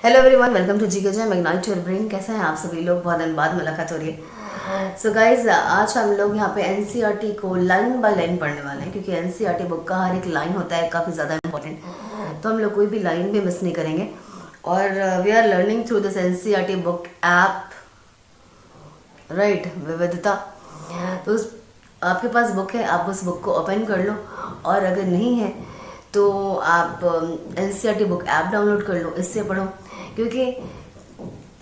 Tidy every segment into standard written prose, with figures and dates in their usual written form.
Hello everyone, welcome to GK Jai magnet your brain. कैसे हैं आप सभी लोग? बहुत दिन बाद मुलाकात हो रही है। सो गाइज, आज हम लोग यहाँ पे एनसीईआरटी को लाइन बाय लाइन पढ़ने वाले हैं, क्योंकि एनसीईआरटी बुक का हर एक लाइन होता है काफ़ी ज़्यादा इंपॉर्टेंट। तो हम लोग कोई भी लाइन भी मिस नहीं करेंगे। और we are learning through this NCERT book app, right, विविधता। तो आपके पास बुक है, आप उस बुक को ओपन कर लो, और अगर नहीं है तो आप एनसीईआरटी बुक ऐप डाउनलोड कर लो, इससे पढ़ो। क्योंकि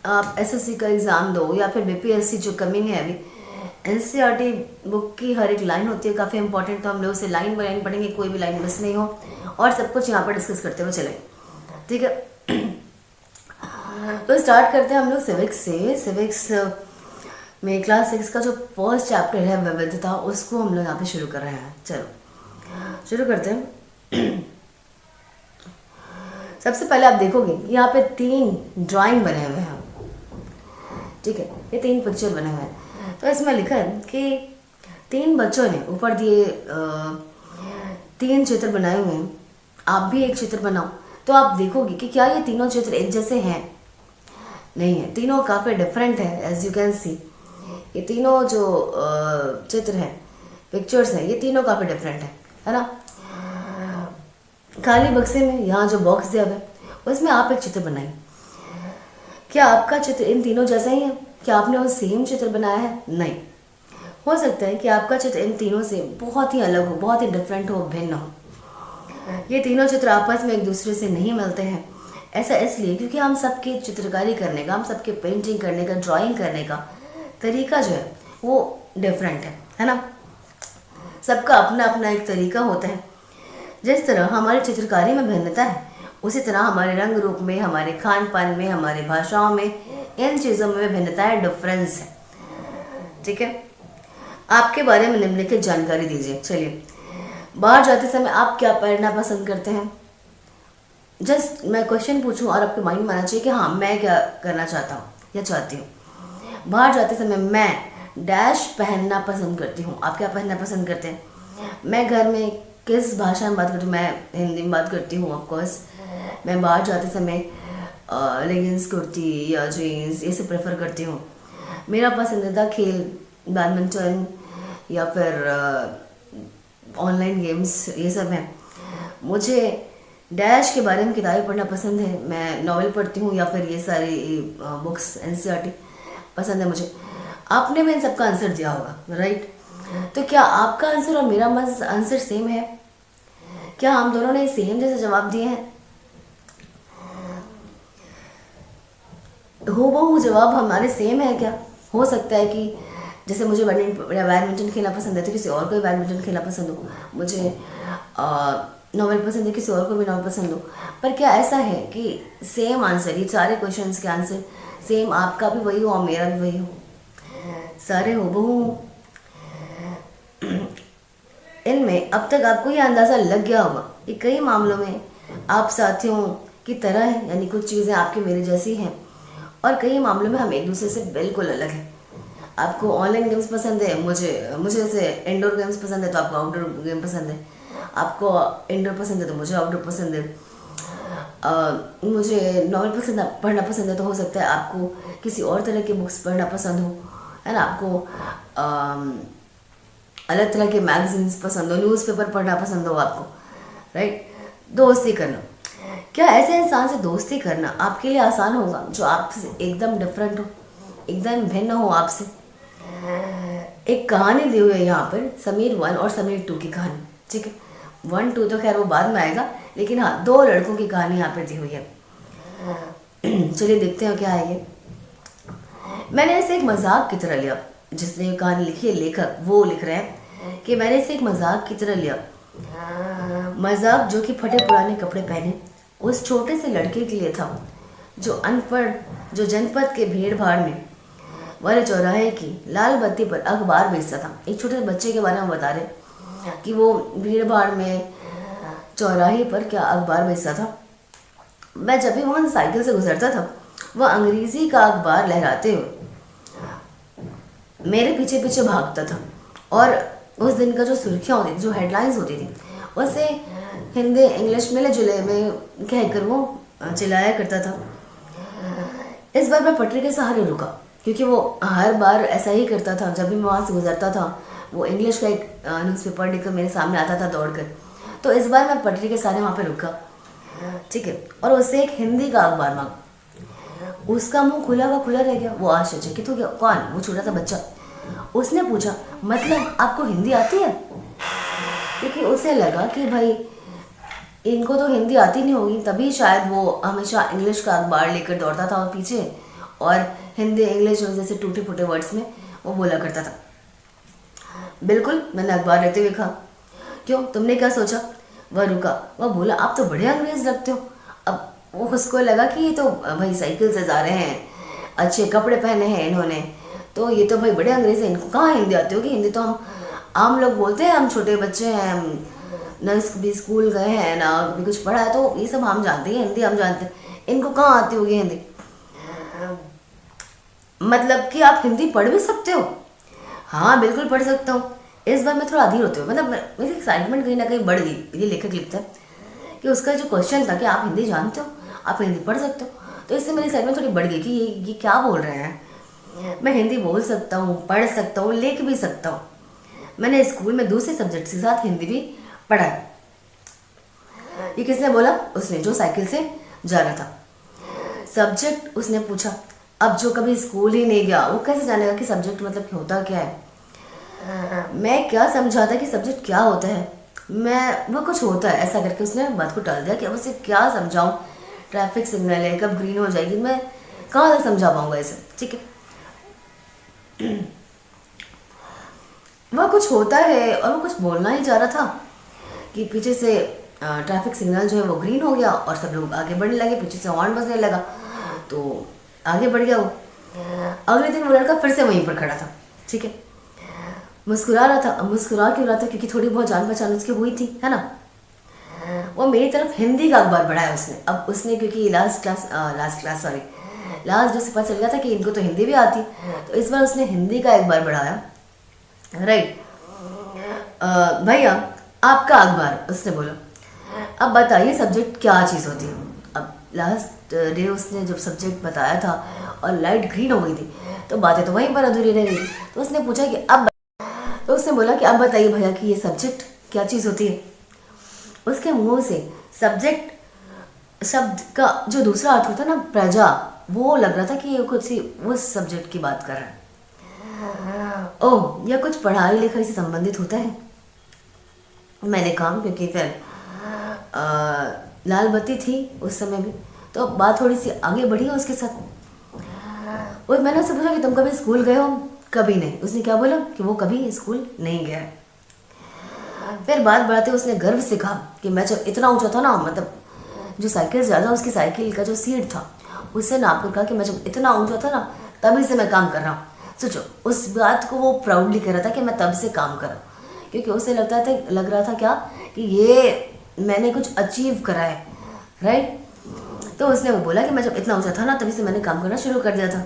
आप एसएससी का एग्ज़ाम दो या फिर बीपीएससी जो कमिंग है अभी, एनसीईआरटी बुक की हर एक लाइन होती है काफ़ी इंपॉर्टेंट। तो हम लोग उसे लाइन बाय लाइन पढ़ेंगे, कोई भी लाइन मिस नहीं हो, और सब कुछ यहाँ पर डिस्कस करते हुए चलें, ठीक है। तो स्टार्ट करते हैं हम लोग सिविक्स से। सिविक्स में क्लास 6 का जो फर्स्ट चैप्टर है विविधता, उसको हम लोग यहाँ पे शुरू कर रहे हैं। चलो शुरू करते हैं। सबसे पहले आप देखोगे यहाँ पे 3 ड्राइंग बने हुए हैं, ठीक है, ये 3 पिक्चर बने हुए हैं। तो इसमें लिखा है कि 3 बच्चों ने ऊपर दिए 3 चित्र बनाए हुए हैं, आप भी एक चित्र बनाओ। तो आप देखोगे कि क्या ये तीनों चित्र एक जैसे हैं? नहीं है, तीनों काफ़ी डिफरेंट है। एज यू कैन सी, ये तीनों जो चित्र हैं, पिक्चर्स हैं, ये तीनों काफ़ी डिफरेंट है ना। खाली बक्से में यहाँ जो बॉक्स दिया हुआ है, उसमें आप एक चित्र बनाइए। क्या आपका चित्र इन तीनों जैसा ही है? क्या आपने वो सेम चित्र बनाया है? नहीं, हो सकता है कि आपका चित्र इन तीनों से बहुत ही अलग हो, बहुत ही डिफरेंट हो, भिन्न हो। ये तीनों चित्र आपस में एक दूसरे से नहीं मिलते हैं। ऐसा इसलिए क्योंकि हम सबके चित्रकारी करने का, हम सबके पेंटिंग करने का, ड्राइंग करने का तरीका जो है वो डिफरेंट है ना। सबका अपना अपना एक तरीका होता है। जिस तरह हमारी चित्रकारी में भिन्नता है, उसी तरह हमारे रंग रूप में, हमारे खान पान में, हमारी भाषाओं में, इन चीज़ों में भिन्नता है, डिफरेंस है, ठीक है। आपके बारे में निम्नलिखित जानकारी दीजिए। चलिए, बाहर जाते समय आप क्या पहनना पसंद करते हैं? जस्ट मैं क्वेश्चन पूछूं और आपके माइंड में आना चाहिए कि हाँ, मैं क्या करना चाहता हूँ या चाहती हूँ। बाहर जाते समय मैं डैश पहनना पसंद करती हूँ। आप क्या पहनना पसंद करते हैं? मैं घर में किस भाषा में बात करती हूँ? मैं हिंदी में बात करती हूँ, ऑफकोर्स। मैं बाहर जाते समय लेगिंग्स, कुर्ती या जीन्स, ये सब प्रेफर करती हूँ। मेरा पसंदीदा खेल बैडमिंटन या फिर ऑनलाइन गेम्स, ये सब हैं। मुझे डैश के बारे में किताबें पढ़ना पसंद है। मैं नॉवेल पढ़ती हूँ या फिर ये सारी बुक्स एनसीईआरटी पसंद है मुझे। आपने भी इन सबका आंसर दिया होगा, राइट। तो क्या आपका आंसर और मेरा आंसर सेम है? क्या हम दोनों ने सेम जैसे जवाब दिए हैं? हूबहू जवाब हमारे सेम है क्या? हो सकता है कि जैसे मुझे बैडमिंटन खेलना पसंद है तो किसी और को भी बैडमिंटन खेलना पसंद हो, मुझे नॉवेल पसंद है, किसी और को भी नॉवेल पसंद हो। पर क्या ऐसा है कि सेम आंसर, ये सारे क्वेश्चंस के आंसर सेम, आपका भी वही हो और मेरा भी वही हो? सारे हूबहू। इनमें अब तक आपको ये अंदाज़ा लग गया होगा कि कई मामलों में आप साथियों की तरह हैं, यानी कुछ चीज़ें आपकी मेरी जैसी हैं, और कई मामलों में हम एक दूसरे से बिल्कुल अलग हैं। आपको ऑनलाइन गेम्स पसंद है, मुझे जैसे इंडोर गेम्स पसंद है तो आपको आउटडोर गेम पसंद है। आपको इंडोर पसंद है तो मुझे आउटडोर पसंद है। मुझे नॉवल पढ़ना पसंद है तो हो सकता है आपको किसी और तरह की बुक्स पढ़ना पसंद हो, है ना। आपको अलग तरह के मैगजीन्स पसंद हो, न्यूज़पेपर पढ़ना पसंद हो आपको, राइट। दोस्ती करना, क्या ऐसे इंसान से दोस्ती करना आपके लिए आसान होगा जो आपसे एकदम डिफरेंट हो, एकदम भिन्न हो आपसे? एक कहानी दी हुई है यहाँ पर, समीर 1 और समीर 2 की कहानी, ठीक है। 1, 2 तो खैर वो बाद में आएगा, लेकिन हाँ, 2 लड़कों की कहानी यहाँ पे दी हुई है। चलिए देखते हैं क्या है ये। मैंने इसे एक मजाक की तरह लिया। जिसने ये कहानी लिखी है, लेखक, वो लिख रहे हैं कि मैंने इसे एक मजाक की तरह लिया। मजाक जो कि फटे पुराने कपड़े पहने उस छोटे से लड़के के लिए था, जो अनपढ़, जो जनपद के भीड़ भाड़ में वाले चौराहे की लाल बत्ती पर अखबार बेचता था। एक छोटे से बच्चे के बारे में बता रहे कि वो भीड़ भाड़ में चौराहे पर क्या अखबार बेचता था। मैं जब भी वहाँ साइकिल से गुजरता था, वह अंग्रेजी का अखबार लहराते हुए मेरे पीछे पीछे भागता था, और उस दिन का जो सुर्खियाँ होती थी, जो हेडलाइंस होती थी, उसे हिंदी इंग्लिश मिले जुले में कहकर वो चिल्लाया करता था। इस बार मैं पटरी के सहारे रुका, क्योंकि वो हर बार ऐसा ही करता था। जब भी मैं वहाँ से गुजरता था, वो इंग्लिश का एक न्यूज़पेपर लेकर मेरे सामने आता था दौड़ कर। तो इस बार मैं पटरी के सहारे वहाँ पे रुका, ठीक है, और उससे एक हिंदी का अखबार मांगा। उसका मुंह खुला का खुला रह गया। वो आश्चर्यचकित हो गया। कौन? वो छोटा सा बच्चा। उसने पूछा, मतलब आपको हिंदी आती है? क्योंकि उसे लगा कि भाई इनको तो हिंदी आती नहीं होगी, तभी शायद वो हमेशा इंग्लिश का अखबार लेकर दौड़ता था और पीछे, और हिंदी इंग्लिश जैसे टूटे फूटे वर्ड्स में वो बोला करता था। बिल्कुल, मैंने अखबार लेते हुए कहा। क्यों, तुमने क्या सोचा? वह रुका। वह बोला, आप तो बड़े अंग्रेज लगते हो। अब वो उसको लगा कि ये तो भाई साइकिल से जा रहे हैं, अच्छे कपड़े पहने हैं इन्होंने, तो ये तो भाई बड़े अंग्रेज हैं, इनको कहाँ हिंदी आती होगी? हिंदी तो हम आम लोग बोलते हैं, हम छोटे बच्चे हैं, हम न भी स्कूल गए हैं ना कभी कुछ पढ़ा है, तो ये सब हम जानते हैं, हिंदी हम जानते हैं, इनको कहाँ आती होगी हिंदी? मतलब कि आप हिंदी पढ़ भी सकते हो? हाँ बिल्कुल पढ़ सकता हूँ। इस बार मैं थोड़ा अधीर होते हुए, मतलब मेरी एक्साइटमेंट कहीं ना कहीं बढ़ गई। ये लेखक लिखता है कि उसका जो क्वेश्चन था कि आप हिंदी जानते हो, आप हिंदी पढ़ सकते हो, तो इससे मेरी एक्साइटमेंट थोड़ी बढ़ गई कि ये क्या बोल रहे हैं। मैं हिंदी बोल सकता हूँ, पढ़ सकता हूँ, लिख भी सकता हूँ। मैंने स्कूल में दूसरे सब्जेक्ट के साथ हिंदी भी पढ़ा है। ये किसने बोला? उसने, जो साइकिल से जा रहा था। सब्जेक्ट उसने पूछा। अब जो कभी स्कूल ही नहीं गया वो कैसे जानेगा कि सब्जेक्ट मतलब होता क्या है? मैं क्या समझाता कि सब्जेक्ट क्या होता है? मैं, वो कुछ होता है ऐसा करके उसने बात को टाल दिया कि अब उसे क्या समझाऊं, ट्रैफिक सिग्नल है, कब ग्रीन हो जाएगी, मैं कहाँ तक समझा पाऊंगा इसे, ठीक है। वह कुछ होता है और वो कुछ बोलना ही चाह रहा था कि पीछे से ट्रैफिक सिग्नल जो है वो ग्रीन हो गया और सब लोग आगे बढ़ने लगे, पीछे से हॉर्न बजने लगा तो आगे बढ़ गया वो। अगले दिन वो लड़का फिर से वहीं पर खड़ा था, ठीक है, मुस्कुरा रहा था। मुस्कुरा क्यों रहा था? क्योंकि थोड़ी बहुत जान पहचान उसकी हुई थी, है ना। वो मेरी तरफ हिंदी का अखबार बढ़ाया उसने। अब उसने, क्योंकि लास्ट डे से पता चल गया था कि इनको तो हिंदी भी आती, तो इस बार उसने हिंदी का अखबार बढ़ाया। राइट, भैया आपका अखबार, उसने बोला। अब बताइए सब्जेक्ट क्या चीज़ होती है? अब लास्ट डे उसने जब सब्जेक्ट बताया था और लाइट ग्रीन हो गई थी, तो बातें तो वहीं पर अधूरी रह गई। तो उसने पूछा कि अब, तो उसने बोला कि अब बताइए भैया कि ये सब्जेक्ट क्या चीज़ होती है? उसके मुंह से सब्जेक्ट शब्द का जो दूसरा अर्थ होता है ना, प्रजा, वो लग रहा था कि ये कुछ उस सब्जेक्ट की बात कर रहा है। ओह, यह कुछ पढ़ाई लिखाई से संबंधित होता है? मैंने कहा, क्योंकि फिर लाल बत्ती थी उस समय भी, तो बात थोड़ी सी आगे बढ़ी है उसके साथ। और मैंने उससे पूछा कि तुम कभी स्कूल गए हो? कभी नहीं। उसने क्या बोला? कि वो कभी स्कूल नहीं गया है। फिर बात बढ़ाते उसने गर्व से कहा कि मैं जब इतना ऊंचा था ना, मतलब जो साइकिल से ज़्यादा उसकी साइकिल का जो सीट था उससे नाप कर कहा कि मैं जब इतना ऊंचा था ना तभी से मैं काम कर रहा हूँ। सोचो, उस बात को वो प्राउडली कह रहा था कि मैं तब से काम कर रहा हूँ, क्योंकि उसे लग रहा था क्या कि ये मैंने कुछ अचीव करा है। राइट, तो उसने वो बोला कि मैं जब इतना ऊंचा था ना तभी से मैंने काम करना शुरू कर दिया था।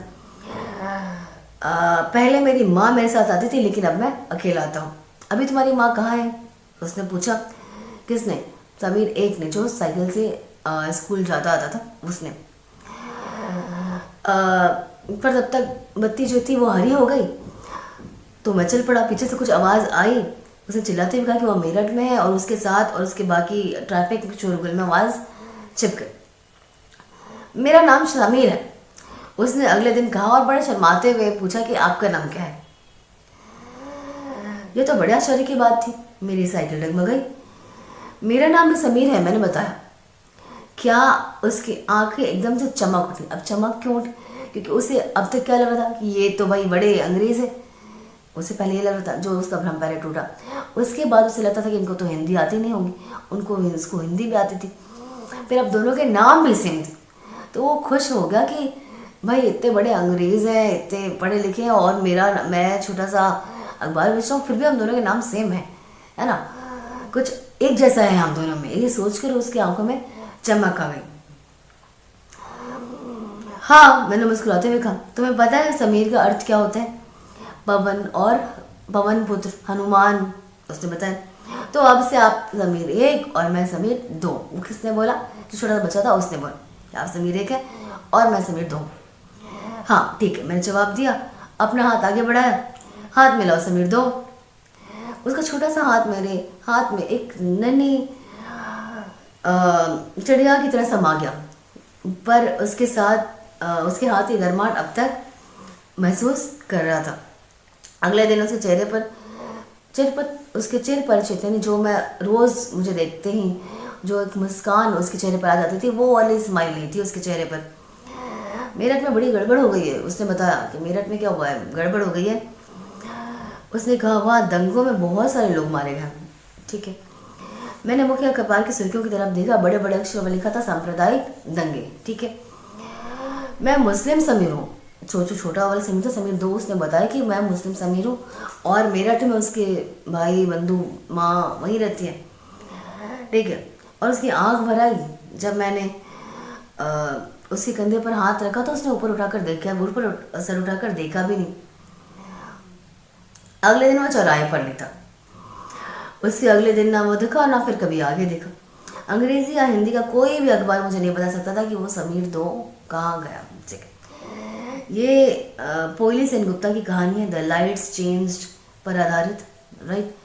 पहले मेरी माँ मेरे साथ आती थी, लेकिन अब मैं अकेला आता हूँ। अभी तुम्हारी माँ कहाँ है? उसने पूछा। किसने? समीर एक ने, जो साइकिल से स्कूल जाता आता था, उसने। पर तब तक बत्ती जो थी वो हरी हो गई, तो मैं चल पड़ा। पीछे से कुछ आवाज़ आई, उसने चिल्लाते हुए कहा कि वह मेरठ में है, और उसके साथ और उसके बाकी ट्रैफिक शोरगुल में आवाज़ छिप गई। मेरा नाम समीर है, उसने अगले दिन कहा, और बड़े शर्माते हुए पूछा कि आपका नाम क्या है? यह तो बड़े आश्चर्य की बात थी। मेरी साइकिल डगमगाई। मेरा नाम भी समीर है, मैंने बताया। क्या? उसकी आंखें एकदम से चमक उठी। अब चमक क्यों उठी? क्योंकि उसे अब तक क्या लग रहा था कि ये तो भाई बड़े अंग्रेज है। उसे पहले ये लग रहा था, जो उसका भ्रम पहले टूटा। उसके बाद उसे लगता था कि इनको तो हिंदी आती नहीं होगी, उसको हिंदी भी आती थी। फिर अब दोनों के नाम भी सेम थे, तो वो खुश हो गया कि भाई इतने बड़े अंग्रेज हैं, इतने पढ़े लिखे हैं, और मैं छोटा सा अखबार बेच रहा हूँ, फिर भी हम दोनों के नाम सेम है ना, कुछ एक जैसा है हम दोनों में। ये सोचकर उसकी आंखों में चमक आ गई। हाँ, मैंने मुस्कुराते हुए कहा, तुम्हें पता है समीर का अर्थ क्या होता है? पवन और पवन पुत्र हनुमान, उसने बताया। तो अब से आप समीर एक और मैं समीर दो। किसने बोला? जो छोटा सा बच्चा था उसने बोला, आप समीर एक है और मैं समीर दो। हाँ ठीक है, मैंने जवाब दिया, अपना हाथ आगे बढ़ाया, हाथ मिलाओ समीर दो। उसका छोटा सा हाथ मेरे हाथ में एक नन्ही चिड़िया की तरह समा गया, पर उसके साथ उसके हाथ की गर्माहट अब तक महसूस कर रहा था। अगले दिन उसके उसके चेहरे पर चेतनी, जो मैं रोज़ मुझे देखते ही जो एक मुस्कान उसके चेहरे पर आ जाती थी, वो वाली स्माइल नहीं थी उसके चेहरे पर। मेरठ में बड़ी गड़बड़ हो गई है, उसने बताया कि मेरठ में क्या हुआ है, गड़बड़ हो गई है। उसने कहा वहाँ दंगों में बहुत सारे लोग मारे गए। ठीक है, मैंने मुख्य अखबार की सुर्खियों की तरफ देखा, बड़े बड़े अक्षरों में लिखा था सांप्रदायिक दंगे। ठीक है, मैं मुस्लिम समीर हूँ, छोटा वाला समीर था, समीर दो, उसने बताया कि मैं मुस्लिम समीर हूँ और मेरठ में उसके भाई बंधु माँ वहीं रहती है। ठीक है, और उसकी आंख भर आई जब मैंने उसके कंधे पर हाथ रखा, तो उसने ऊपर उठाकर देखा, ऊपर सर उठाकर देखा भी नहीं। अगले दिन वह चौराहे पर नहीं था। उसके अगले दिन ना वो दिखा ना फिर कभी आगे देखा। अंग्रेजी या हिंदी का कोई भी अखबार मुझे नहीं बता सकता था कि वो समीर दो कहाँ गया। ठीक है, ये पोइली सेनगुप्ता की कहानी है, द लाइट्स चेंज्ड पर आधारित। राइट,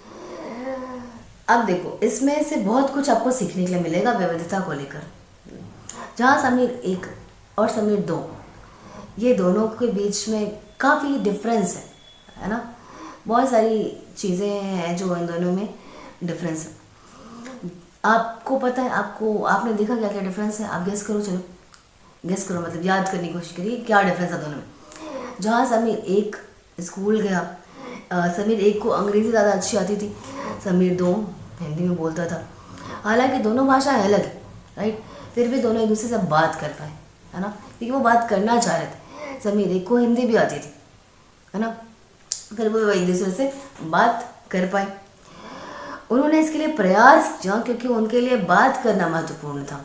अब देखो इसमें से बहुत कुछ आपको सीखने के लिए मिलेगा विविधता को लेकर। जहाँ समीर एक और समीर दो, ये दोनों के बीच में काफ़ी डिफरेंस है ना। बहुत सारी चीज़ें हैं जो इन दोनों में डिफरेंस है। आपको पता है, आपने देखा क्या क्या डिफरेंस है? आप गेस करो, चलो गेस करो, मतलब याद करने की कोशिश करिए क्या डिफरेंस है दोनों में। जहाँ समीर एक स्कूल गया, समीर एक को अंग्रेज़ी ज़्यादा अच्छी आती थी, समीर दो हिंदी में बोलता था। हालांकि दोनों भाषाएं अलग है, राइट, फिर भी दोनों एक दूसरे से बात कर पाए, है ना, क्योंकि वो बात करना चाह रहे थे। समीर एक को हिंदी भी आती थी, है ना, फिर वो एक दूसरे से बात कर पाए। उन्होंने इसके लिए प्रयास किया क्योंकि उनके लिए बात करना महत्वपूर्ण था।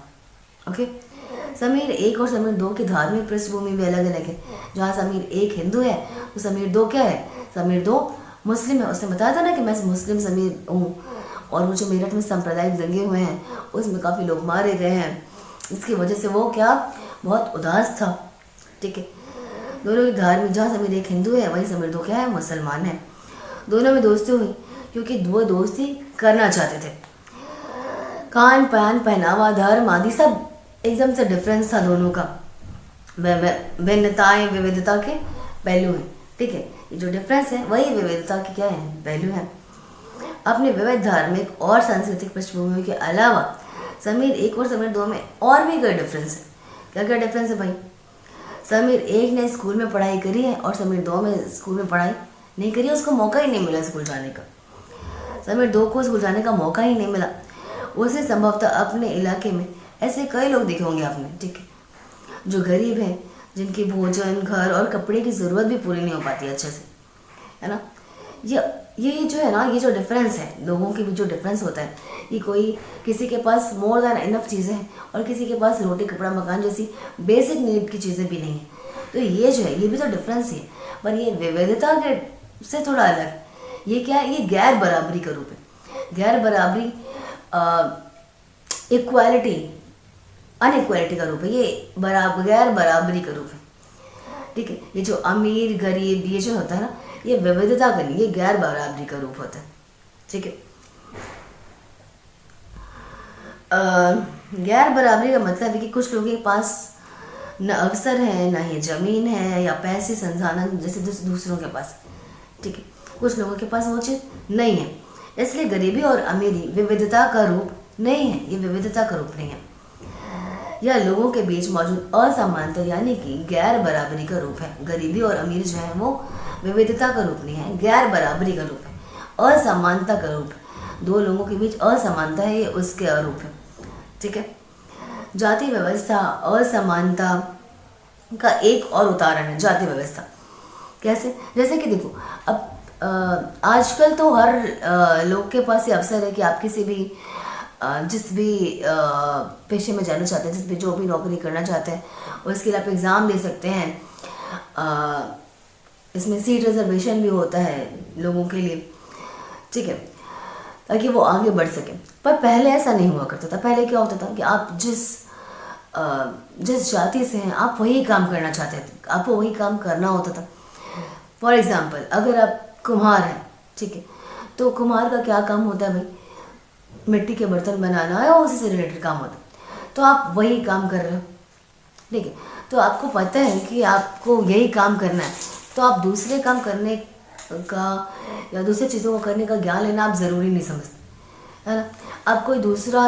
ओके, समीर एक और समीर दो की धार्मिक पृष्ठभूमि भी अलग अलग है। जहाँ समीर एक हिंदू है तो समीर दो क्या है? समीर दो मुस्लिम है। उसने बताया था ना कि मैं मुस्लिम समीर हूँ, और वो जो मेरठ में सांप्रदायिक दंगे हुए हैं उसमें काफ़ी लोग मारे गए हैं, इसकी वजह से वो क्या बहुत उदास था। ठीक है, दोनों की धार्मिक, जहाँ समीर एक हिंदू है वहीं समीर दो क्या है? मुसलमान है। दोनों में दोस्ती हुई क्योंकि वो दोस्ती करना चाहते थे। खान पान, पहनावा, धर्म आदि सब एकदम से डिफरेंस था दोनों का। भिन्नताएं विविधता के पहलू हैं। ठीक है, ये जो डिफरेंस है वही विविधता के क्या है? पहलू हैं। अपने विविध धार्मिक और सांस्कृतिक पृष्ठभूमि के अलावा समीर एक और समीर दो में और भी कई डिफरेंस है। क्या क्या डिफरेंस है भाई? समीर एक ने स्कूल में पढ़ाई करी है और समीर दो में स्कूल में पढ़ाई नहीं करी है, उसको मौका ही नहीं मिला स्कूल जाने का। समीर दो को स्कूल जाने का मौका ही नहीं मिला। उसे संभवतः अपने इलाके में ऐसे कई लोग देखे होंगे आपने, ठीक है, जो गरीब हैं, जिनकी भोजन, घर और कपड़े की ज़रूरत भी पूरी नहीं हो पाती अच्छे से, है ना। ये जो है ना, ये जो डिफरेंस है लोगों के बीच, जो डिफरेंस होता है, ये कोई किसी के पास मोर देन इनफ चीज़ें हैं और किसी के पास रोटी कपड़ा मकान जैसी बेसिक नीड की चीज़ें भी नहीं हैं। तो ये जो है ये भी तो डिफरेंस ही है, पर ये विविधता के से थोड़ा अलग। ये क्या है? ये गैर बराबरी का रूप है। गैर बराबरी इक्वालिटी अनइक्वालिटी का रूप है, ये गैर बराबरी का रूप है। ठीक है, ये जो अमीर गरीब ये जो होता है ना, ये विविधता का नहीं, ये गैर बराबरी का रूप होता है। ठीक है, गैर बराबरी का मतलब है कि कुछ लोगों के पास न अवसर है, ना ही ज़मीन है या पैसे संसाधन जैसे दूसरों के पास। ठीक है, कुछ लोगों के पास वो चीज़ नहीं है, इसलिए गरीबी और अमीरी विविधता का रूप नहीं है, ये विविधता का रूप नहीं है। यह लोगों के बीच मौजूद असमानता यानी कि गैर बराबरी का रूप है। गरीबी और अमीर जो है वो विविधता का रूप नहीं है, गैर बराबरी का रूप है, असमानता का रूप है। दो लोगों के बीच असमानता है, ये उसके अरूप है। ठीक है, जाति व्यवस्था असमानता का एक और उदाहरण है जाति व्यवस्था। कैसे? जैसे कि देखो, अब आजकल तो हर लोग के पास ये अवसर है कि आप किसी भी जिस भी पेशे में जाना चाहते हैं, जिस भी जो भी नौकरी करना चाहते हैं, उसके लिए आप एग्ज़ाम दे सकते हैं। इसमें सीट रिजर्वेशन भी होता है लोगों के लिए, ठीक है, ताकि वो आगे बढ़ सकें। पर पहले ऐसा नहीं हुआ करता था। पहले क्या होता था कि आप जिस जिस जाति से हैं आप वही काम करना चाहते थे, आपको वही काम करना होता था। फॉर एग्जाम्पल अगर आप कुम्हार हैं, ठीक है, तो कुम्हार का क्या काम होता है भाई, मिट्टी के बर्तन बनाना है और उसी से रिलेटेड काम होता है, तो आप वही काम कर रहे हो, ठीक है। तो आपको पता है कि आपको यही काम करना है, तो आप दूसरे काम करने का या दूसरी चीज़ों को करने का ज्ञान लेना आप ज़रूरी नहीं समझते, है ना। आप कोई दूसरा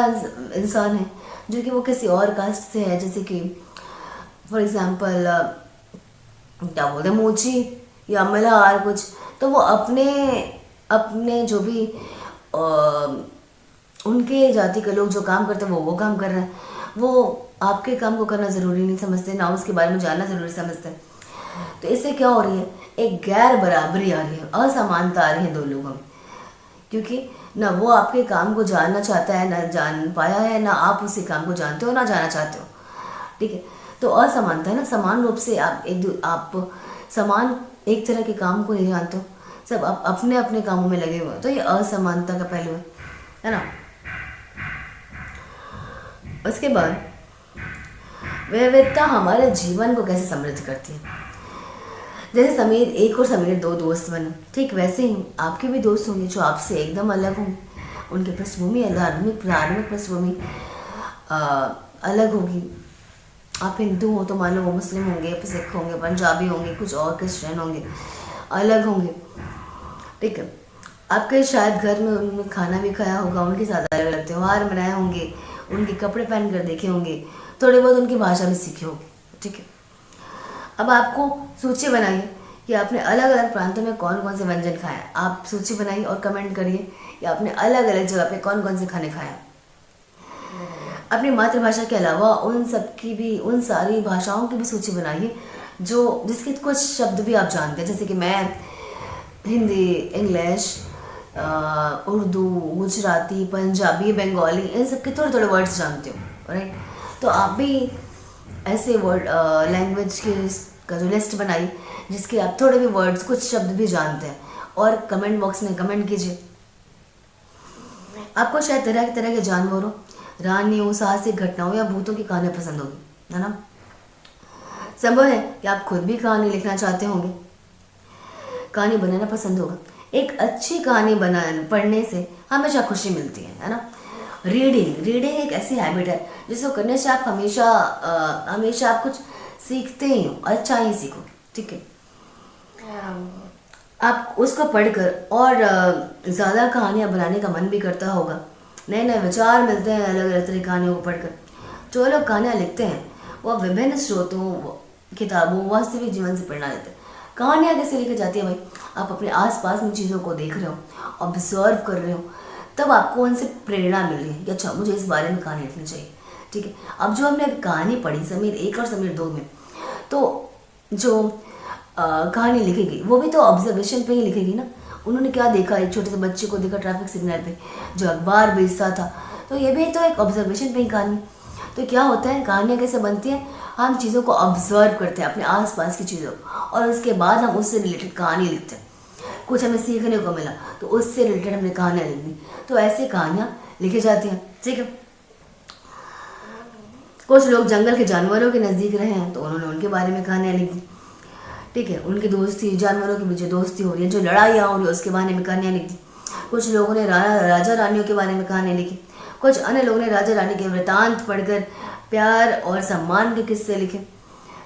इंसान है जो कि वो किसी और कास्ट से है, जैसे कि फॉर एग्जांपल क्या बोलते हैं, मोची या मल्हार कुछ, तो वो अपने अपने जो भी उनके जाति के लोग जो काम करते हैं वो काम कर रहे हैं, वो आपके काम को करना ज़रूरी नहीं समझते, ना उसके बारे में जानना ज़रूरी समझते हैं। तो इससे क्या हो रही है, एक गैर बराबरी आ रही है, असमानता आ रही है दो लोगों में, क्योंकि ना वो आपके काम को जानना चाहता है, ना जान पाया है, ना आप उसी काम को जानते हो, ना जानना चाहते हो, ठीक है। तो असमानता है ना, समान रूप से आप समान एक तरह के काम को नहीं जानते हो, सब आप अपने अपने कामों में लगे हुए हो, तो ये असमानता का पहलू है ना। उसके बाद विविधता हमारे जीवन को कैसे समृद्ध करती है। जैसे समीर एक और समीर दो दोस्त बने, ठीक वैसे ही आपके भी दोस्त होंगे जो आपसे एकदम अलग होंगे, उनकी पृष्ठभूमि धार्मिक पृष्ठभूमि अलग होगी। आप हिंदू हो तो मान लो वो मुस्लिम होंगे, सिख होंगे, पंजाबी होंगे, कुछ और क्रिश्चियन होंगे, अलग होंगे, ठीक है। आपके शायद घर में उन्होंने खाना भी खाया होगा, उनके साथ अलग अलग त्यौहार मनाए होंगे, उनके कपड़े पहन कर देखे होंगे, थोड़ी बहुत उनकी भाषा भी सीखी होगी, ठीक है। अब आपको सूची बनाइए कि आपने अलग अलग प्रांतों में कौन कौन से व्यंजन खाए हैं। आप सूची बनाइए और कमेंट करिए कि आपने अलग अलग जगह पे कौन कौन से खाने खाए हैं। अपनी मातृभाषा के अलावा उन सब की भी, उन सारी भाषाओं की भी सूची बनाइए जो जिसके कुछ शब्द भी आप जानते हैं, जैसे कि मैं हिंदी, इंग्लिश, उर्दू, गुजराती, पंजाबी, बंगाली, इन सब के थोड़े थोड़े वर्ड्स जानते हो, राइट। तो आप भी ऐसे वर्ड लैंग्वेज के का जो लिस्ट बनाई जिसके आप थोड़े भी वर्ड्स, कुछ शब्द भी जानते हैं, और कमेंट बॉक्स में कमेंट कीजिए। आपको शायद तरह तरह के जानवरों, रानियों, साहसिक घटनाओं या भूतों की कहानियाँ पसंद होगी, है ना। संभव है कि आप खुद भी कहानी लिखना चाहते होंगे, कहानी बनाना पसंद होगा। एक अच्छी कहानी पढ़ने से हमेशा खुशी मिलती है ना। रीडिंग एक ऐसी हैबिट है जिसको करने से आप हमेशा आप कुछ सीखते ही हो, अच्छा ही सीखो, ठीक है। आप उसको पढ़कर और ज़्यादा कहानियाँ बनाने का मन भी करता होगा, नए नए विचार मिलते हैं अलग अलग तरह की कहानियों को पढ़कर। जो लोग कहानियाँ लिखते हैं वो विभिन्न स्रोतों, किताबों, वास्तविक जीवन से प्रेरणा लेते हैं। कहानियाँ कैसे लिखी जाती है भाई, आप अपने आसपास में चीज़ों को देख रहे हो, ऑब्जर्व कर रहे हो, तब आपको उनसे प्रेरणा मिल रही है कि अच्छा मुझे इस बारे में कहानी लिखनी चाहिए, ठीक है। अब जो हमने कहानी पढ़ी समीर 1 और समीर 2 में, तो जो कहानी लिखेगी वो भी तो ऑब्जर्वेशन पे ही लिखेगी ना। उन्होंने क्या देखा, एक छोटे से बच्चे को देखा ट्रैफिक सिग्नल पे जो अखबार बेचता था, तो ये भी तो एक ऑब्जर्वेशन पे ही कहानी। तो क्या होता है, कहानियाँ कैसे बनती हैं, हम चीज़ों को ऑब्जर्व करते हैं, अपने आसपास की चीज़ों, और उसके बाद हम उससे रिलेटेड कहानी लिखते हैं। कुछ हमें सीखने को मिला तो उससे रिलेटेड हमने कहानियाँ लिख दी, तो ऐसे कहानियाँ लिखी जाती हैं, ठीक है। कुछ लोग जंगल के जानवरों के नज़दीक रहे हैं तो उन्होंने उनके बारे में कहानियाँ लिख दी, ठीक है। उनकी दोस्ती, जानवरों के बीच दोस्ती हो रही है, जो लड़ाइयाँ हो रही है उसके बारे में कहानियाँ लिख दी। कुछ लोगों ने राजा रानियों के बारे में कहानियाँ लिखी। कुछ अन्य लोगों ने राजा रानी के वृतांत पढ़कर प्यार और सम्मान के किस्से लिखे,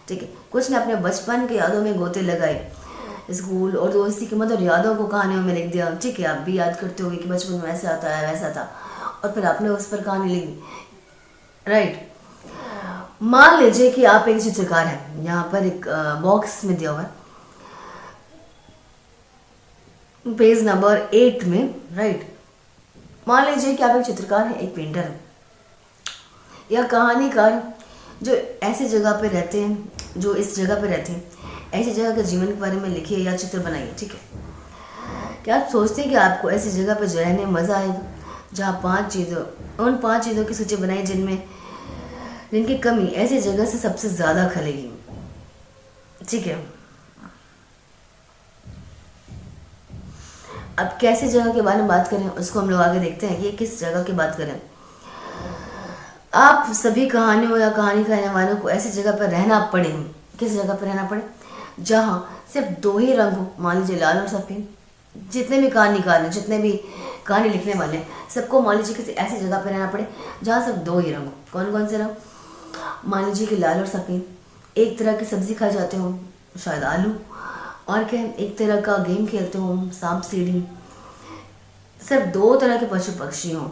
ठीक है। कुछ ने अपने बचपन के यादों में गोते लगाए, स्कूल और दोस्ती की मधुर यादों को कहानियों में लिख दिया, ठीक है। आप भी याद करते होगे कि बचपन में ऐसा आता है, वैसा था, और फिर आपने उस पर कहानी लिख दी, राइट। मान लीजिए कि आप एक चित्रकार हैं, यहाँ पर एक बॉक्स में दिया हुआ है पेज नंबर 8 में, राइट। मान लीजिए कि आप एक चित्रकार हैं, एक पेंटर हैं या कहानीकार जो ऐसी जगह पे रहते हैं, जो इस जगह पे रहते हैं, ऐसी जगह के जीवन के बारे में लिखिए या चित्र बनाइए, ठीक है। क्या आप सोचते हैं कि आपको ऐसी जगह पे रहने में मज़ा आएगा जहाँ उन 5 चीज़ों की सूची बनाई जिनकी कमी ऐसी जगह से सबसे ज़्यादा खलेगी, ठीक है। अब कैसी जगह के बारे में बात करें उसको हम लोग आगे देखते हैं कि किस जगह की बात करें। आप सभी कहानियों या कहानी कहने वालों को ऐसी जगह पर रहना पड़े, किस जगह पर रहना पड़े जहाँ सिर्फ दो ही रंग हो, मान लीजिए लाल और सफ़ेद। जितने भी कहानीकार हैं, जितने भी कहानी लिखने वाले हैं, सबको मान लीजिए किसी ऐसी जगह पर रहना पड़े जहाँ सिर्फ दो ही रंग हो। कौन कौन से रंग? मान लीजिए कि लाल और सफ़ेद। एक तरह की सब्जी खा जाते हो, शायद आलू, और क्या एक तरह का गेम खेलते हो, सांप सीढ़ी। सिर्फ दो तरह के पशु पक्षी हों,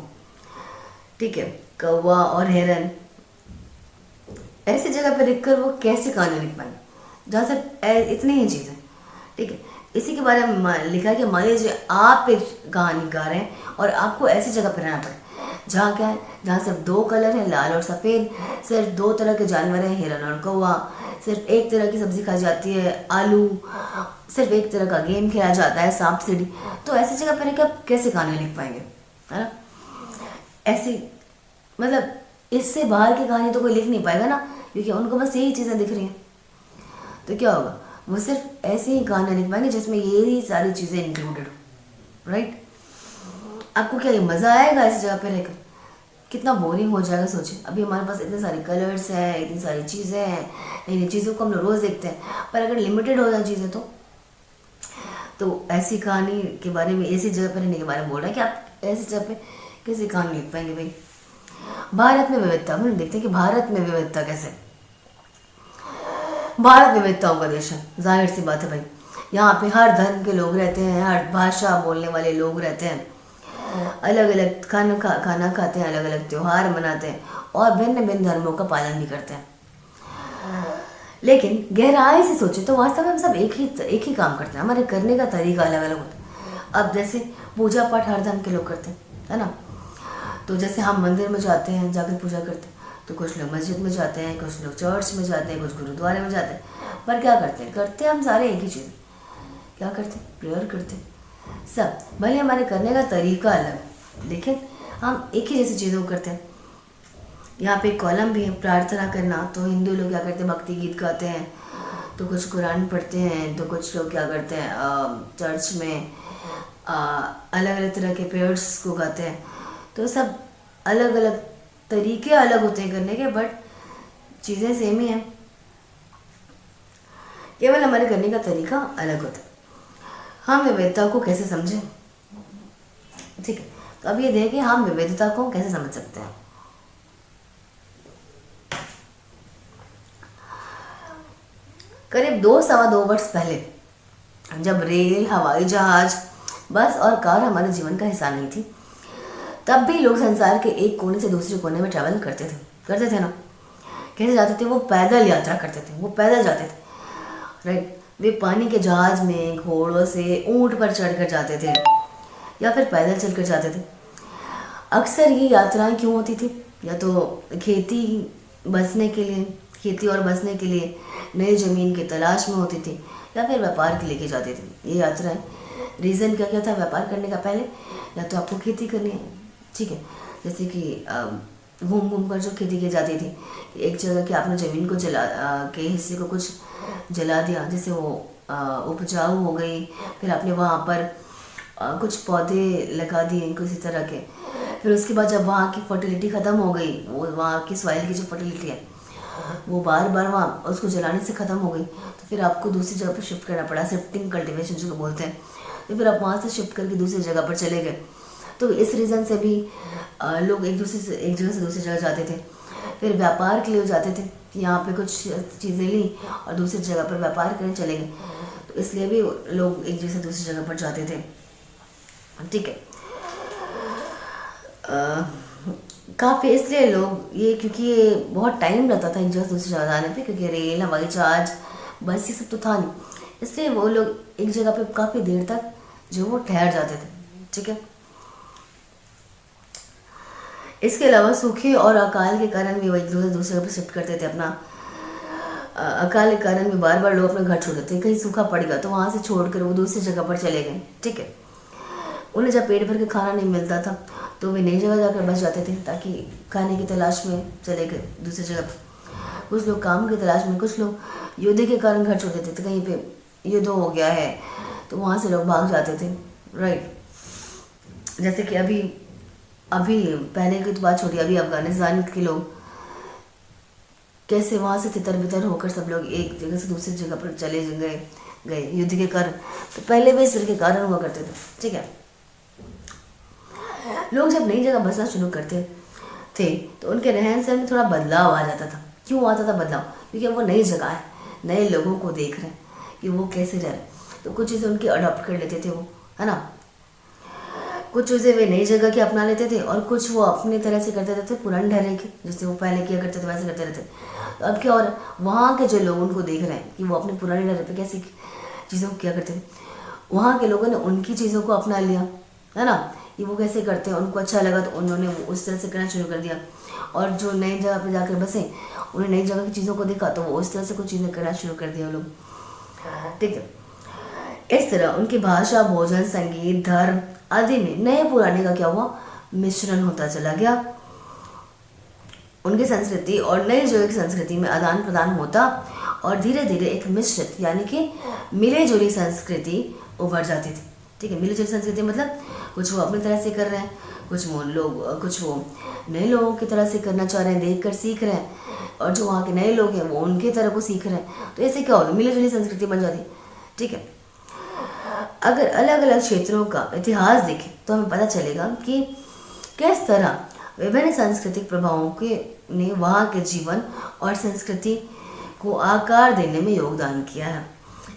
ठीक है, कौवा और हिरन। ऐसी जगह पर लिखकर वो कैसे कहानी लिख पाएंगे जहाँ सिर्फ इतनी ही चीज़ें, ठीक है। इसी के बारे में लिखा है कि मान लीजिए आप एक कहानीकार हैं और आपको ऐसी जगह पर रहना पड़े जहाँ क्या है, जहाँ सिर्फ दो कलर हैं, लाल और सफ़ेद। सिर्फ दो तरह के जानवर हैं, हिरन और कौवा। सिर्फ एक तरह की सब्जी खाई जाती है, आलू। सिर्फ एक तरह का गेम खेला जाता है, सांप सीढ़ी। तो ऐसी जगह पर आप कैसे कहानी लिख पाएंगे, है ना? ऐसी मतलब इससे बाहर की कहानी तो कोई लिख नहीं पाएगा ना, क्योंकि उनको बस यही चीज़ें दिख रही हैं। तो क्या होगा, वो सिर्फ ऐसी ही कहानियाँ लिख पाएंगे जिसमें यही सारी चीज़ें इंक्लूडेड हो, राइट? आपको क्या ये मज़ा आएगा ऐसी जगह पे रहकर? कितना बोरिंग हो जाएगा सोचिए। अभी हमारे पास इतने सारे कलर्स हैं, इतनी सारी चीज़ें हैं, नई नई चीज़ों को हम लोग रोज़ देखते हैं, पर अगर लिमिटेड हो जाए चीज़ें तो ऐसी कहानी के बारे में, ऐसी जगह पर रहने के बारे में बोल रहे हैं कि आप ऐसी जगह पे कैसी कहानी लिख पाएंगे भाई? भारत में विविधता, हम देखते हैं कि भारत में विविधता कैसे। भारत विविधताओं का देश है, जाहिर सी बात है भाई। यहाँ पे हर धर्म के लोग रहते हैं, हर भाषा बोलने वाले लोग रहते हैं, अलग अलग खाना खाते हैं, अलग अलग त्यौहार मनाते हैं और भिन्न भिन्न धर्मों का पालन भी करते हैं। लेकिन गहराई से सोचे तो वास्तव में हम सब एक ही काम करते हैं, हमारे करने का तरीका अलग अलग होता है। अब जैसे पूजा पाठ हर धर्म के लोग करते हैं, है ना? तो जैसे हम मंदिर में जाते हैं, जाकर पूजा करते हैं, तो कुछ लोग मस्जिद में जाते हैं, कुछ लोग चर्च में जाते हैं, कुछ गुरुद्वारे में जाते हैं। पर क्या करते हैं हम सारे एक ही चीज़, क्या करते हैं? प्रेयर करते हैं सब। भले हमारे करने का तरीका अलग, लेकिन हम एक ही जैसी चीज़ों को करते हैं। यहाँ पे एक कॉलम भी है, प्रार्थना करना। तो हिंदू लोग क्या करते हैं? भक्ति गीत गाते हैं, तो कुछ कुरान पढ़ते हैं, तो कुछ लोग क्या करते हैं चर्च में अलग अलग तरह के प्रेयर्स को गाते हैं। तो सब अलग अलग तरीके अलग होते हैं करने के, बट चीज़ें सेम ही हैं, केवल हमारे करने का तरीका अलग होता है। हम विविधता को कैसे समझें, ठीक है? तो अब ये देखें हम विविधता को कैसे समझ सकते हैं। करीब 2-2.25 वर्ष पहले जब रेल, हवाई जहाज, बस और कार हमारे जीवन का हिस्सा नहीं थी, तब भी लोग संसार के एक कोने से दूसरे कोने में ट्रैवल करते थे ना। कैसे जाते थे? वो पैदल यात्रा करते थे, वो पैदल जाते थे, राइट? वे पानी के जहाज में, घोड़ों से, ऊंट पर चढ़कर जाते थे या फिर पैदल चलकर जाते थे। अक्सर ये यात्राएं क्यों होती थी? या तो खेती और बसने के लिए नई ज़मीन की तलाश में होती थी, या फिर व्यापार के लेके जाते थे ये यात्राएं। रीज़न क्या क्या था व्यापार करने का? पहले या तो आपको खेती करनी है, ठीक है, जैसे कि घूम घूम कर जो खेती की जाती थी, एक जगह कि आपने ज़मीन को के हिस्से को कुछ जला दिया जिससे वो उपजाऊ हो गई, फिर आपने वहाँ पर कुछ पौधे लगा दिए किसी तरह के। फिर उसके बाद जब वहाँ की फर्टिलिटी ख़त्म हो गई, वो वहाँ की सॉइल की जो फर्टिलिटी है वो बार बार वहाँ उसको जलाने से ख़त्म हो गई, तो फिर आपको दूसरी जगह पर शिफ्ट करना पड़ा, शिफ्टिंग कल्टीवेशन जो बोलते हैं। तो फिर आप वहाँ से शिफ्ट करके दूसरी जगह पर चले गए। तो इस रीज़न से भी लोग एक जगह से दूसरी जगह जाते थे। फिर व्यापार के लिए जाते थे कि यहाँ पे कुछ चीज़ें ली और दूसरी जगह पर व्यापार करने चले गए, तो इसलिए भी लोग एक जगह से दूसरी जगह पर जाते थे, ठीक है। काफ़ी इसलिए लोग ये, क्योंकि ये बहुत टाइम लगता था एक जगह से दूसरी जगह जाने पे, क्योंकि रेल, हवाई जहाज, बस ये सब तो था नहीं, इसलिए वो लोग एक जगह पे काफ़ी देर तक जो वो ठहर जाते थे, ठीक है। इसके अलावा सूखे और अकाल के कारण भी वो एक दूसरे जगह पर शिफ्ट करते थे अपना। अकाल के कारण भी बार बार लोग अपना घर छोड़ देते थे, कहीं सूखा पड़ेगा तो वहाँ से छोड़कर वो दूसरी जगह पर चले गए, ठीक है। उन्हें जब पेट भर के खाना नहीं मिलता था तो वे नई जगह जाकर बस जाते थे, ताकि खाने की तलाश में चले गए दूसरी जगह पर। कुछ लोग काम की तलाश में, कुछ लोग युद्ध के कारण घर छोड़ देते थे, कहीं पे युद्ध हो गया है तो वहाँ से लोग भाग जाते थे, राइट। जैसे कि अभी अभी पहले की तो बात छोड़िए, अभी अफगानिस्तान के लोग कैसे वहाँ से तितर बितर होकर सब लोग एक जगह से दूसरी जगह पर चले गए गए युद्ध के कारण। तो पहले भी इस तरह के कारण हुआ करते थे, ठीक है। लोग जब नई जगह बसना शुरू करते थे तो उनके रहन सहन में थोड़ा बदलाव आ जाता था। क्यों आता था बदलाव? क्योंकि वो नई जगह है, नए लोगों को देख रहे हैं कि वो कैसे रह रहे हैं, तो कुछ चीज़ें उनकी अडॉप्ट कर लेते थे वो, है ना। कुछ चीज़ें वे नई जगह की अपना लेते थे और कुछ वो अपनी तरह से करते रहते पुराने ढर्रे के, जैसे वो पहले किया करते थे वैसे करते रहते। तो अब क्या, और वहाँ के जो लोग उनको देख रहे हैं कि वो अपने पुराने ढर्रे पे कैसी चीज़ों को किया करते थे, वहाँ के लोगों ने उनकी चीज़ों को अपना लिया, है ना, कि वो कैसे करते हैं, उनको अच्छा लगा तो उन्होंने वो उस तरह से करना शुरू कर दिया। और जो नई जगह पे जाकर बसे, उन्हें नई जगह की चीज़ों को देखा तो वो उस तरह से कुछ चीज़ें करना शुरू कर दिया वो लोग, ठीक है। इस तरह उनकी भाषा, भोजन, संगीत, धर्म आदि में नए पुराने का क्या हुआ, मिश्रण होता चला गया। उनकी संस्कृति और नई जगह की संस्कृति में आदान प्रदान होता और धीरे धीरे एक मिश्रित यानी कि मिले जुली संस्कृति उभर जाती थी, ठीक है। मिली जुली संस्कृति मतलब कुछ वो अपनी तरह से कर रहे हैं, कुछ वो नए लोगों की तरह से करना चाह रहे हैं, देख कर सीख रहे हैं, और जो वहाँ के नए लोग हैं वो उनके तरह को सीख रहे हैं। तो ऐसे क्या होता है, मिली जुली संस्कृति बन जाती, ठीक है। अगर अलग अलग क्षेत्रों का इतिहास देखें तो हमें पता चलेगा कि किस तरह विभिन्न सांस्कृतिक प्रभावों के ने वहाँ के जीवन और संस्कृति को आकार देने में योगदान किया है।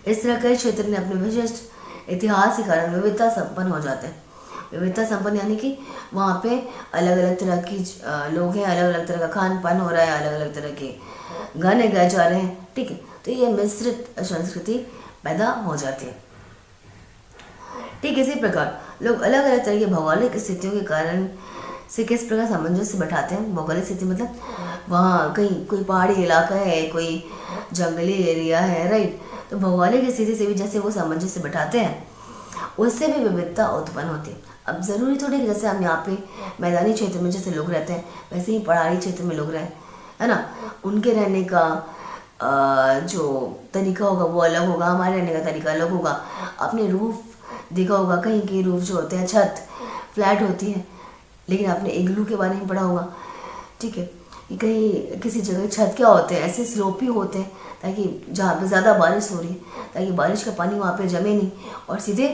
इस तरह कई क्षेत्र ने अपने विशिष्ट इतिहास के कारण विविधता संपन्न हो जाते हैं। विविधता संपन्न यानी कि वहाँ पे अलग अलग तरह की लोग हैं, अलग अलग तरह का खान पान हो रहा है, अलग अलग तरह के गाने गाए जा रहे हैं, ठीक है। तो ये मिश्रित संस्कृति पैदा हो जाती है, ठीक। इसी प्रकार लोग अलग अलग तरह की भौगोलिक स्थितियों के कारण से किस प्रकार सामंजस्य बैठाते हैं। भौगोलिक स्थिति मतलब वहाँ कहीं कोई पहाड़ी इलाका है, कोई जंगली एरिया है, राइट। तो भौगोलिक स्थिति से भी जैसे वो सामंजस्य बैठाते हैं, उससे भी विविधता उत्पन्न होती है। अब ज़रूरी थोड़ी कि जैसे हम यहाँ पे मैदानी क्षेत्र में जैसे लोग रहते हैं वैसे ही पहाड़ी क्षेत्र में लोग रहें, है ना। उनके रहने का जो तरीका होगा वो अलग होगा, हमारे रहने का तरीका अलग होगा। आपने रूफ देखा होगा, कहीं के रूफ जो होते हैं, छत फ्लैट होती है, लेकिन आपने इग्लू के बारे में पढ़ा होगा, ठीक है। कि कहीं किसी जगह छत क्या होते हैं, ऐसे स्लोपी होते हैं ताकि जहाँ पे ज़्यादा बारिश हो रही है ताकि बारिश का पानी वहाँ पे जमे नहीं और सीधे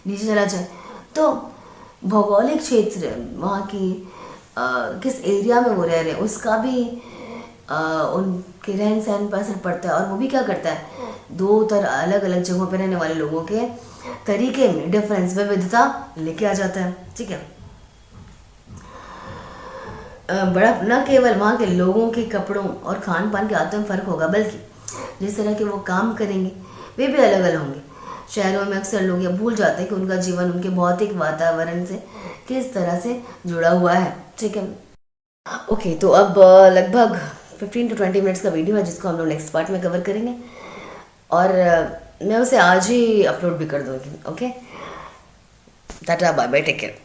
नीचे चला जाए। तो भौगोलिक क्षेत्र वहाँ की किस एरिया में वो रह रहे हैं उसका भी उनके रहन सहन पर असर पड़ता है। और वो भी क्या करता है, दो तरह अलग अलग जगहों पर रहने वाले लोगों के तरीके में डिफरेंस, विविधता लेके आ जाता है, ठीक है। बड़ा न केवल वहाँ के लोगों के कपड़ों और खान पान के आदतों में फ़र्क होगा, बल्कि जिस तरह के वो काम करेंगे वे भी अलग अलग होंगे। शहरों में अक्सर लोग ये भूल जाते हैं कि उनका जीवन उनके भौतिक वातावरण से किस तरह से जुड़ा हुआ है, ठीक है। ओके, तो अब लगभग 15 to 20 मिनट्स का वीडियो है जिसको हम लोग नेक्स्ट पार्ट में कवर करेंगे और मैं उसे आज ही अपलोड भी कर दूँगी। Okay, tata, bye bye, take care.